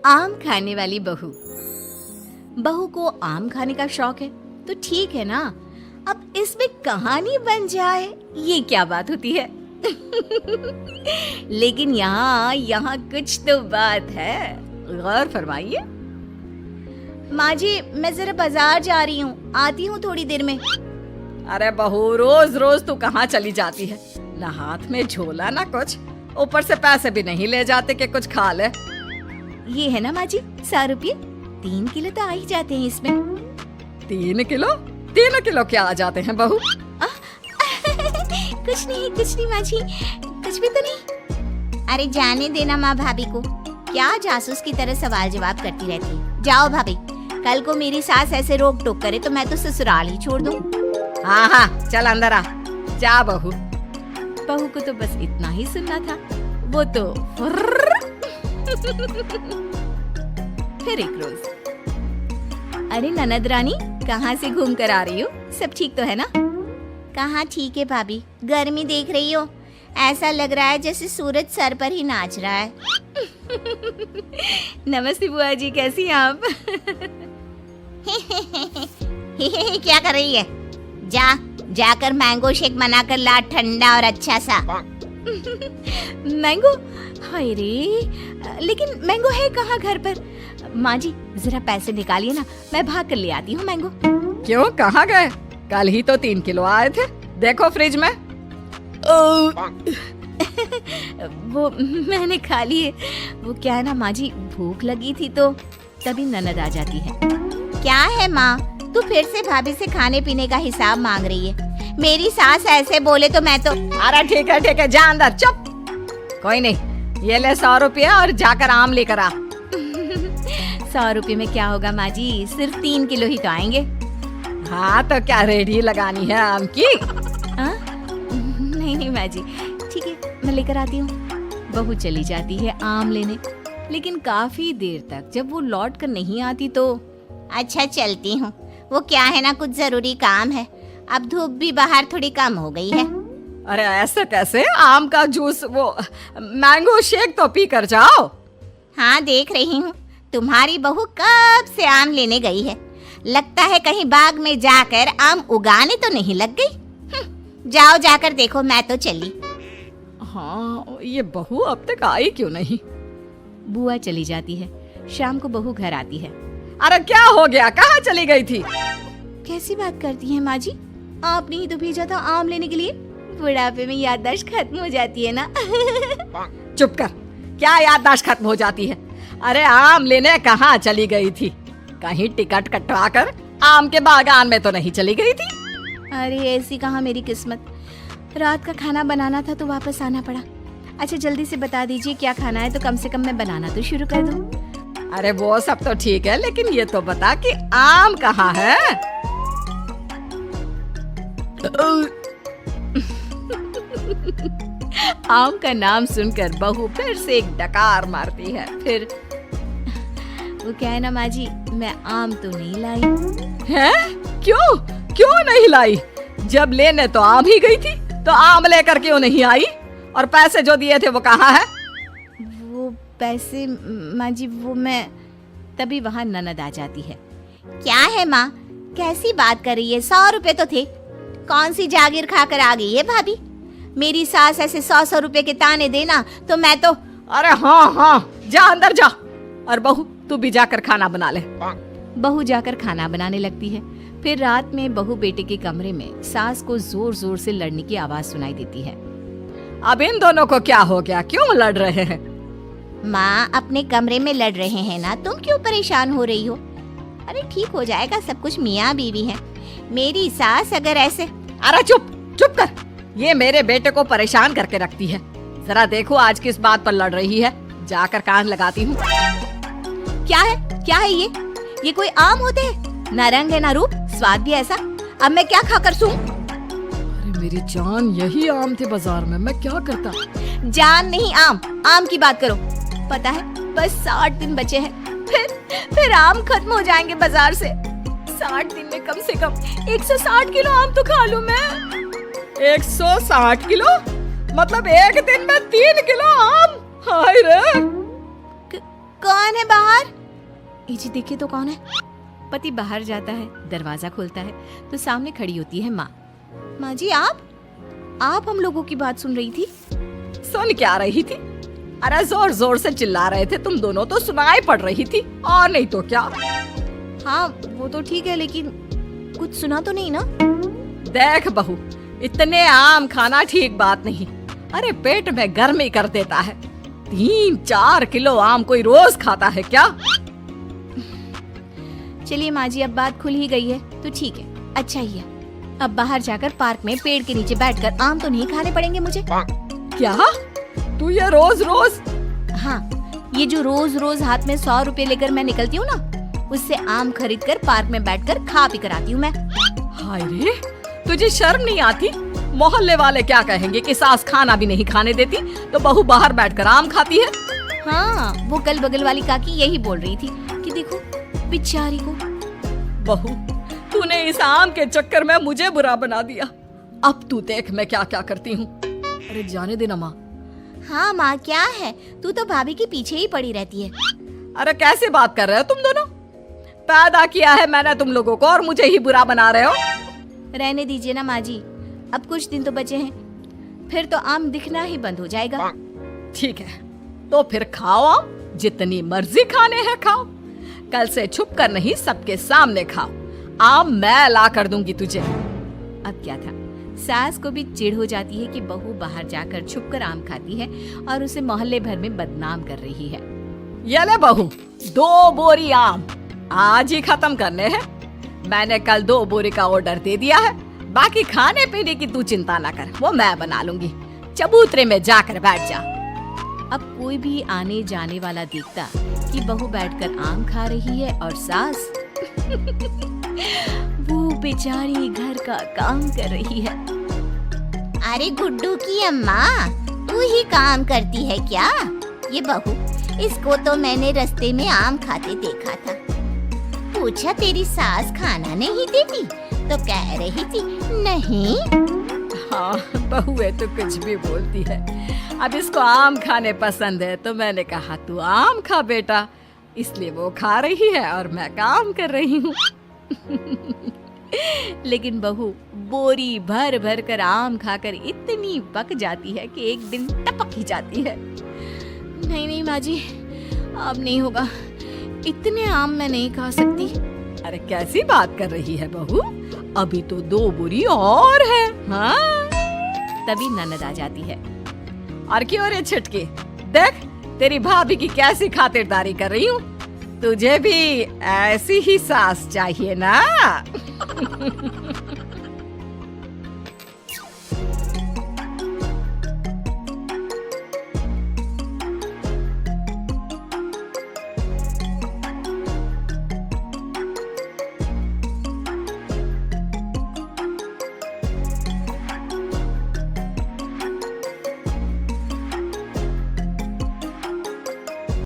आम खाने वाली बहू। बहू को आम खाने का शौक है तो ठीक है ना, अब इसमें कहानी बन जाए ये क्या बात होती है। लेकिन यहाँ कुछ तो बात है, गौर फरमाइए। माँ जी मैं जरा बाजार जा रही हूँ, आती हूँ थोड़ी देर में। अरे बहू रोज रोज तू कहाँ चली जाती है, ना हाथ में झोला ना कुछ, ऊपर से पैसे भी नहीं ले जाते कि कुछ खा ले। ये है ना माँ जी 100 रुपये, 3 किलो तो आ ही जाते हैं इसमें। 3 किलो? 3 किलो क्या आ जाते हैं बहू? कुछ नहीं माँ जी, कुछ भी तो नहीं। अरे जाने देना माँ भाभी को, क्या जासूस की तरह सवाल जवाब करती रहती है। जाओ भाभी, कल को मेरी सास ऐसे रोक टोक करे तो मैं तो ससुराल ही छोड़ दूँ। हाँ चल अंदर आ, जा बहू। बहू को तो बस इतना ही सुनना था, वो तो फिर एक रोज। अरे ननद रानी कहाँ से घूम कर आ रही हो, सब ठीक तो है ना? कहाँ ठीक है भाभी, गर्मी देख रही हो, ऐसा लग रहा है जैसे सूरज सर पर ही नाच रहा है। नमस्ते बुआ जी, कैसी हैं आप? क्या कर रही है? जाकर मैंगो शेक बनाकर ला, ठंडा और अच्छा सा। मैंगो? हाय रे, लेकिन मैंगो है कहाँ घर पर? माँ जी जरा पैसे निकालिए ना, मैं भाग कर ले आती हूँ मैंगो। क्यों, कहाँ गए? कल ही तो 3 किलो आए थे, देखो फ्रिज में। वो मैंने खा लिए, वो क्या है ना माँ जी, भूख लगी थी तो तभी ननद आ जाती है। क्या है माँ, तू फिर से भाभी से खाने पीने का हिसाब मांग रही है? मेरी सास ऐसे बोले तो मैं तो। अरे ठीक है, जा अंदर, चुप। कोई नहीं, ये ले 100 रुपया और जाकर आम लेकर आ। 100 रुपये में क्या होगा माँ जी, सिर्फ 3 किलो ही तो आएंगे। हाँ तो क्या रेडी लगानी है आम की? नहीं माँ जी, ठीक है मैं लेकर आती हूँ। बहू चली जाती है आम लेने, लेकिन काफी देर तक जब वो लौट कर नहीं आती तो अच्छा चलती हूँ, वो क्या है ना कुछ जरूरी काम है, अब धूप भी बाहर थोड़ी कम हो गई है। अरे ऐसे कैसे, आम का जूस, वो मैंगो शेक तो पी कर जाओ। हाँ देख रही हूँ, तुम्हारी बहू कब से आम लेने गई है, लगता है कहीं बाग में जाकर आम उगाने तो नहीं लग गई। जाओ जाकर देखो, मैं तो चली। हाँ ये बहू अब तक आई क्यों नहीं? बुआ चली जाती है, शाम को बहू घर आती है। अरे क्या हो गया, कहाँ चली गई थी? कैसी बात करती हैं माँ जी, आपने ही तो भेजा था आम लेने के लिए, बुढ़ापे में याददाश्त खत्म हो जाती है ना। चुप कर, क्या याददाश्त खत्म हो जाती है? अरे आम लेने कहाँ चली गई थी? कहीं टिकट कटवा कर आम के बागान में तो नहीं चली गई थी? अरे ऐसी कहाँ मेरी किस्मत, रात का खाना बनाना था तो वापस आना पड़ा। अच्छा जल्दी से बता दीजिए क्या खाना है तो कम से कम मैं बनाना तो शुरू कर दूं। अरे वो सब तो ठीक है, लेकिन ये तो बता कि आम कहाँ है? आम का नाम सुनकर बहू फिर से एक डकार मारती है। फिर वो क्या है ना माँ जी, मैं आम तो नहीं लाई। हैं? क्यों नहीं लाई? जब लेने तो आम ही गई थी, तो आम लेकर क्यों नहीं आई? और पैसे जो दिए थे वो कहाँ है? वो पैसे माँ जी, वो मैं तभी वहाँ ननद आ जाती है। क्या है माँ, कैसी बात कर रही है, 100 रुपए तो थे, कौन सी जागीर खाकर आ गई है भाभी? मेरी सास ऐसे 100 रुपए के ताने देना तो मैं तो। अरे हाँ जा अंदर जा, और बहू तू भी जाकर खाना बना ले। बहू जाकर खाना बनाने लगती है। फिर रात में बहू बेटे के कमरे में सास को जोर जोर से लड़ने की आवाज सुनाई देती है। अब इन दोनों को क्या हो गया, क्यों लड़ रहे हैं? माँ अपने कमरे में लड़ रहे हैं ना, तुम क्यों परेशान हो रही हो? अरे ठीक हो जाएगा सब कुछ, मियाँ बीवी है, मेरी सास अगर ऐसे। अरे चुप कर, ये मेरे बेटे को परेशान करके रखती है। जरा देखो आज किस बात पर लड़ रही है, जाकर कान लगाती हूँ। क्या है ये कोई आम होते हैं? ना रंग है ना रूप, स्वाद भी ऐसा, अब मैं क्या खाकर सूं? अरे मेरी जान, यही आम थे बाजार में, मैं क्या करता? जान नहीं, आम की बात करो। पता है बस 60 दिन बचे हैं, फिर आम खत्म हो जाएंगे बाजार से। 60 दिन में कम से कम 160 किलो आम तो खा लूं मैं। 160 किलो? मतलब एक दिन में 3 किलो आम? हाय रे। कौन है बाहर? ये जी देखिए तो कौन है। पति बाहर जाता है, दरवाजा खोलता है तो सामने खड़ी होती है माँ। माँ जी आप हम लोगों की बात सुन रही थी। सुन क्या रही थी? अरे जोर जोर से चिल्ला रहे थे तुम दोनों, तो सुनाई पड़ रही थी, और नहीं तो क्या। हाँ वो तो ठीक है, लेकिन कुछ सुना तो नहीं ना? देख बहू, इतने आम खाना ठीक बात नहीं। अरे पेट में गर्मी कर देता है। 3-4 किलो आम कोई रोज खाता है क्या? चलिए माँ जी, अब बात खुल ही गई है तो ठीक है, अच्छा ही है। अब बाहर जाकर पार्क में पेड़ के नीचे बैठकर आम तो नहीं खाने पड़ेंगे मुझे। क्या तू ये रोज रोज? हाँ, ये जो रोज रोज हाथ में 100 रुपए लेकर मैं निकलती हूँ ना, उससे आम खरीद कर पार्क में बैठकर खा पी कर आती हूँ मैं। हाय रे, तुझे शर्म नहीं आती? मोहल्ले वाले क्या कहेंगे कि सास खाना भी नहीं खाने देती तो बहू बाहर बैठकर आम खाती है। हाँ, वो कल बगल वाली काकी यही बोल रही थी कि देखो बेचारी को। बहू, तूने इस आम के चक्कर में मुझे बुरा बना दिया। अब तू देख मैं क्या क्या करती हूँ। अरे जाने देना माँ। हाँ माँ, क्या है, तू तो भाभी के पीछे ही पड़ी रहती है। अरे कैसे बात कर रहे हो तुम दोनों? पैदा किया है मैंने तुम लोगों को और मुझे ही बुरा बना रहे हो। रहने दीजिए ना माँ जी, अब कुछ दिन तो बचे हैं, फिर तो आम दिखना ही बंद हो जाएगा। ठीक है, तो फिर खाओ आम, जितनी मर्जी खाने हैं खाओ। कल से छुप कर नहीं, सबके सामने खाओ। आम मैं ला कर दूंगी तुझे। अब क्या था, सास को भी चिढ़ हो जाती है कि बहू बाहर जाकर छुपकर आम खाती है और उसे मोहल्ले भर में बदनाम कर रही है। ये ले बहू, 2 बोरी आम आज ही खत्म करने हैं। मैंने कल 2 बोरी का ऑर्डर दे दिया है। बाकी खाने पीने की तू चिंता ना कर, वो मैं बना लूंगी। चबूतरे में जाकर बैठ जा। अब कोई भी आने जाने वाला देखता कि बहू बैठकर आम खा रही है और सास वो बेचारी घर का काम कर रही है। अरे गुड्डू की अम्मा, तू ही काम करती है क्या? ये बहू, इसको तो मैंने रास्ते में आम खाते देखा था। पूछा तेरी सास खाना नहीं देती तो कह रही थी नहीं। हाँ, बहू है तो कुछ भी बोलती है। अब इसको आम खाने पसंद है तो मैंने कहा तू आम खा बेटा, इसलिए वो खा रही है और मैं काम कर रही हूँ। लेकिन बहू बोरी भर भर कर आम खाकर इतनी पक जाती है कि एक दिन टपक ही जाती है। नहीं नहीं माँ जी, अब नहीं होगा, इतने आम मैं नहीं खा सकती। अरे कैसी बात कर रही है बहू, अभी तो 2 बोरी और है। हाँ, तभी ननद आ जाती है। और क्यों रे छटके, देख तेरी भाभी की कैसी खातिरदारी कर रही हूँ। तुझे भी ऐसी ही सास चाहिए ना?